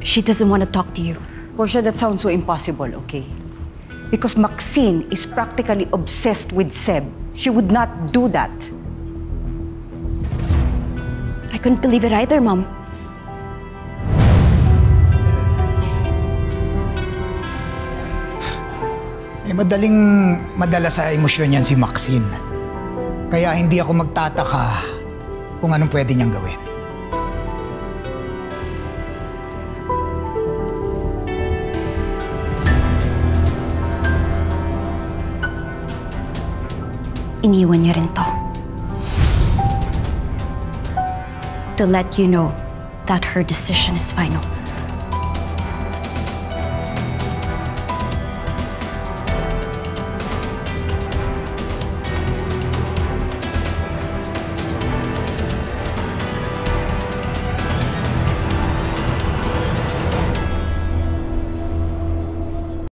She doesn't want to talk to you. Portia, that sounds so impossible, okay? Because Maxine is practically obsessed with Seb. She would not do that. I couldn't believe it either, Mom. Madaling madala sa emosyon yan si Maxine. Kaya hindi ako magtataka kung anong pwede niyang gawin. Iniwan niya rin to. To let you know that her decision is final.